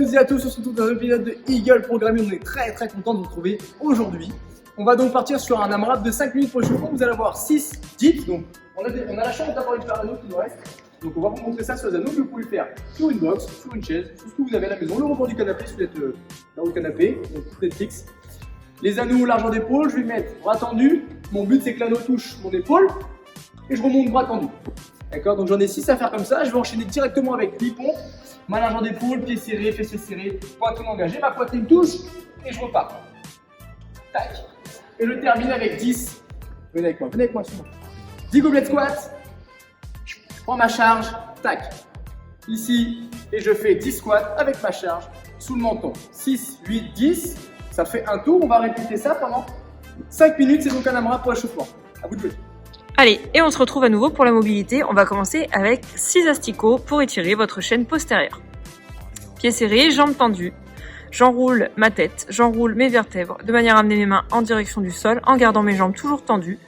toutes et à tous, on se retrouve dans un épisode de Eagle Programming. On est très content de vous retrouver aujourd'hui. On va donc partir sur un AMRAP de 5 minutes pour le chauffement. Vous allez avoir 6 dips. Donc on a la chance d'avoir une paire d'anneaux qui nous reste. Donc on va vous montrer ça sur les anneaux que vous pouvez faire sur une box, sur une chaise, sur ce que vous avez à la maison, le rebord du canapé si vous êtes là au canapé, donc Netflix. Les anneaux largeur d'épaule, je vais mettre bras tendu. Mon but c'est que l'anneau touche mon épaule et je remonte bras tendu. D'accord, donc j'en ai 6 à faire comme ça. Je vais enchaîner directement avec 8 pompes. Ma largeur d'épaule, pieds serrés, fessiers serrés, poitrine engagée, ma poitrine touche et je repars. Tac. Et je termine avec 10. Venez avec moi, sur moi. 10 gobelets de squat. Je prends ma charge, tac. Ici, et je fais 10 squats avec ma charge sous le menton. 6, 8, 10. Ça fait un tour. On va répéter ça pendant 5 minutes. C'est donc un AMRAP pour l'échauffement. À vous de jouer. Allez, et on se retrouve à nouveau pour la mobilité. On va commencer avec 6 asticots pour étirer votre chaîne postérieure. Pieds serrés, jambes tendues. J'enroule ma tête, j'enroule mes vertèbres de manière à amener mes mains en direction du sol en gardant mes jambes toujours tendues.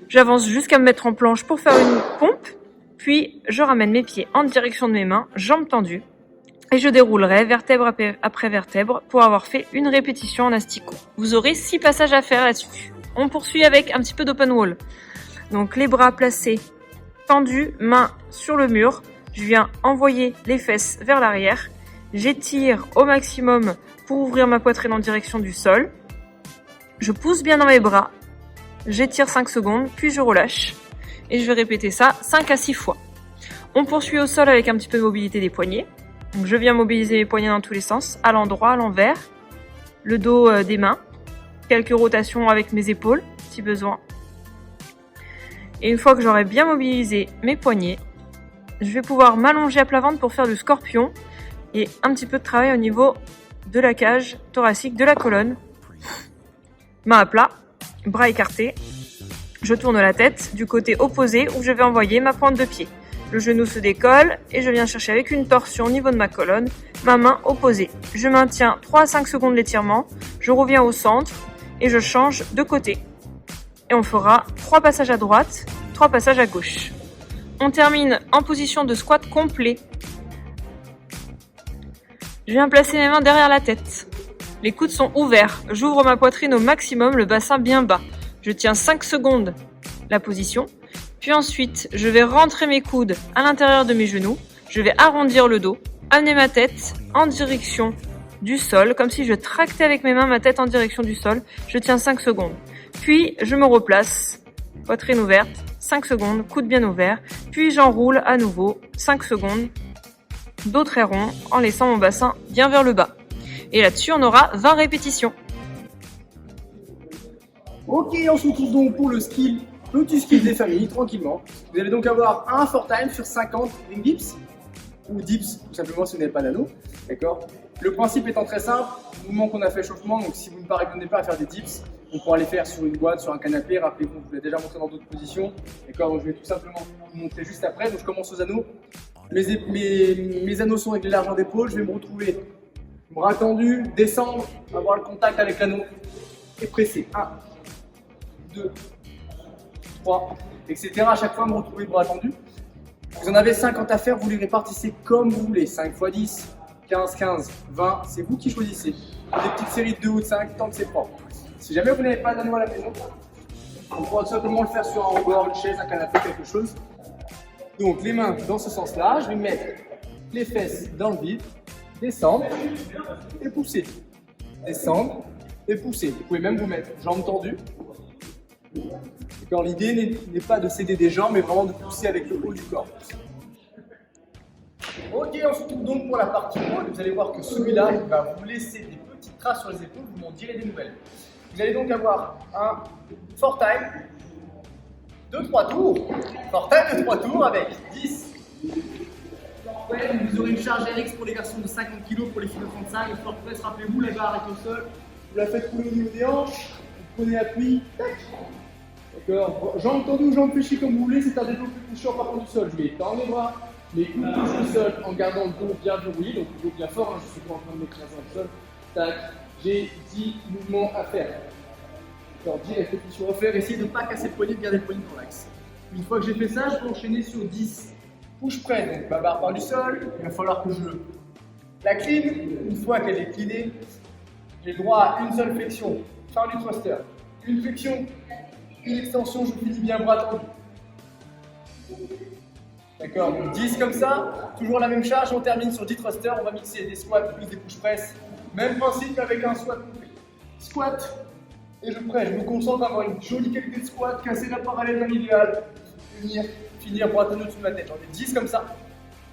J'avance jusqu'à me mettre en planche pour faire une pompe. Puis je ramène mes pieds en direction de mes mains, jambes tendues. Et je déroulerai vertèbre après vertèbre pour avoir fait une répétition en asticot. Vous aurez 6 passages à faire là-dessus. On poursuit avec un petit peu d'open wall. Donc les bras placés, tendus, mains sur le mur. Je viens envoyer les fesses vers l'arrière. J'étire au maximum pour ouvrir ma poitrine en direction du sol. Je pousse bien dans mes bras. J'étire 5 secondes, puis je relâche. Et je vais répéter ça 5 à 6 fois. On poursuit au sol avec un petit peu de mobilité des poignets. Donc je viens mobiliser mes poignets dans tous les sens, à l'endroit, à l'envers. Le dos des mains. Quelques rotations avec mes épaules, si besoin. Et une fois que j'aurai bien mobilisé mes poignets, je vais pouvoir m'allonger à plat ventre pour faire du scorpion et un petit peu de travail au niveau de la cage thoracique, de la colonne. Main à plat, bras écartés. Je tourne la tête du côté opposé où je vais envoyer ma pointe de pied. Le genou se décolle et je viens chercher avec une torsion au niveau de ma colonne, ma main opposée. Je maintiens 3 à 5 secondes l'étirement, je reviens au centre et je change de côté. Et on fera 3 passages à droite, 3 passages à gauche. On termine en position de squat complet. Je viens placer mes mains derrière la tête. Les coudes sont ouverts. J'ouvre ma poitrine au maximum, le bassin bien bas. Je tiens 5 secondes la position. Puis ensuite, je vais rentrer mes coudes à l'intérieur de mes genoux. Je vais arrondir le dos, amener ma tête en direction du sol, comme si je tractais avec mes mains ma tête en direction du sol. Je tiens 5 secondes. Puis, je me replace, poitrine ouverte, 5 secondes, coude bien ouvert. Puis, j'enroule à nouveau, 5 secondes, dos très rond, en laissant mon bassin bien vers le bas. Et là-dessus, on aura 20 répétitions. Ok, on se retrouve donc pour le petit skill des familles, tranquillement. Vous allez donc avoir un 4 time sur 50 ring dips, ou dips, tout simplement si vous n'avez pas d'anneau. D'accord. Le principe étant très simple, du moment qu'on a fait échauffement, donc si vous ne parvenez pas à faire des dips, on pourra les faire sur une boîte, sur un canapé. Rappelez-vous, je vous l'ai déjà montré dans d'autres positions. D'accord, donc je vais tout simplement vous montrer juste après. Donc je commence aux anneaux. Mes anneaux sont avec les largeurs d'épaule. Je vais me retrouver bras tendus, descendre, avoir le contact avec l'anneau et presser. 1, 2, 3, etc. À chaque fois, me retrouver bras tendus. Vous en avez 50 à faire, vous les répartissez comme vous voulez. 5 x 10, 15, 15, 20, c'est vous qui choisissez. Des petites séries de 2 ou de 5, tant que c'est propre. Si jamais vous n'avez pas d'anneau à la maison, on pourra tout simplement le faire sur un rebord, une chaise, un canapé, quelque chose. Donc les mains dans ce sens-là, je vais mettre les fesses dans le vide, descendre et pousser. Descendre et pousser. Vous pouvez même vous mettre jambes tendues. L'idée n'est pas de céder des jambes, mais vraiment de pousser avec le haut du corps. Ok, on se retrouve donc pour la partie haute. Vous allez voir que celui-là, il va vous laisser des petites traces sur les épaules, vous m'en direz des nouvelles. Vous allez donc avoir un 4 time de 3 tours. 4 time de 3 tours avec 10. Ouais, vous aurez une charge RX pour les garçons de 50 kg, pour les filles de 35. Le sport press, rappelez-vous, la barre est au sol. Vous la faites couler au niveau des hanches. Vous prenez appui. Tac. D'accord. Jambes tendues ou jambes fléchies comme vous voulez. C'est un développé couché en partant du sol. Je vais étendre les bras. Les coudes touchent le sol en gardant le dos bien verrouillé. Donc le dos bien fort. Je suis pas en train de m'écraser dans le sol. Tac. J'ai 10 mouvements à faire. Alors 10 répétitions à faire. Essayez de ne pas casser le poignet, de garder le poignet dans l'axe. Une fois que j'ai fait ça, je peux enchaîner sur 10 push press. Donc ma barre part du sol. Il va falloir que je La clean, une fois qu'elle est cleanée, j'ai le droit à une seule flexion, faire du thruster. Une flexion, une extension, je finis bien bras tendu. D'accord, donc 10 comme ça, toujours la même charge, on termine sur 10 thrusters, on va mixer des squats plus des push press. Même principe avec un squat coupé. Squat, et je presse, je me concentre à avoir une jolie qualité de squat, casser la parallèle dans l'idéal, finir bras tendu au-dessus de ma tête. J'en ai 10 comme ça.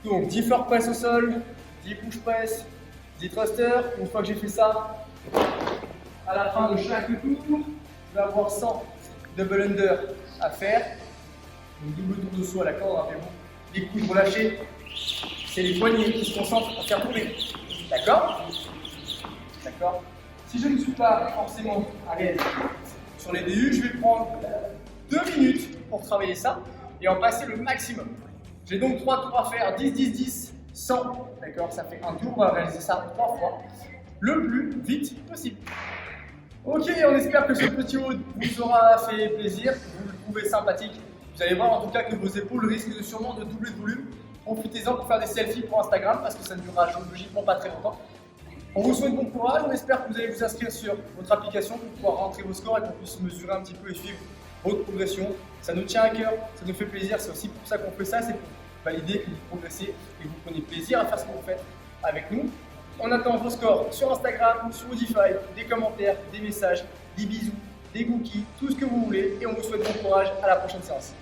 Donc 10 floor press au sol, 10 push press, 10 thrusters. Une fois que j'ai fait ça, à la fin de chaque tour, je vais avoir 100 double under à faire. Donc double tour de saut à la corde, rappelez-vous. Les coudes relâchés, c'est les poignets qui se concentrent à faire tourner. D'accord? D'accord? Si je ne suis pas forcément à l'aise sur les DU, je vais prendre 2 minutes pour travailler ça et en passer le maximum. J'ai donc 3 tours à faire, 10, 10, 10, 100. D'accord? Ça fait un tour, on va réaliser ça 3 fois, le plus vite possible. Ok, on espère que ce petit haut vous aura fait plaisir, vous le trouvez sympathique. Vous allez voir en tout cas que vos épaules risquent sûrement de doubler de volume. Profitez-en pour faire des selfies pour Instagram parce que ça ne durera logiquement pas très longtemps. On vous souhaite bon courage, on espère que vous allez vous inscrire sur votre application pour pouvoir rentrer vos scores et qu'on puisse mesurer un petit peu et suivre votre progression. Ça nous tient à cœur, ça nous fait plaisir, c'est aussi pour ça qu'on fait ça, c'est pour valider que vous progressez et que vous prenez plaisir à faire ce que vous faites avec nous. On attend vos scores sur Instagram, sur Spotify, des commentaires, des messages, des bisous, des cookies, tout ce que vous voulez et on vous souhaite bon courage à la prochaine séance.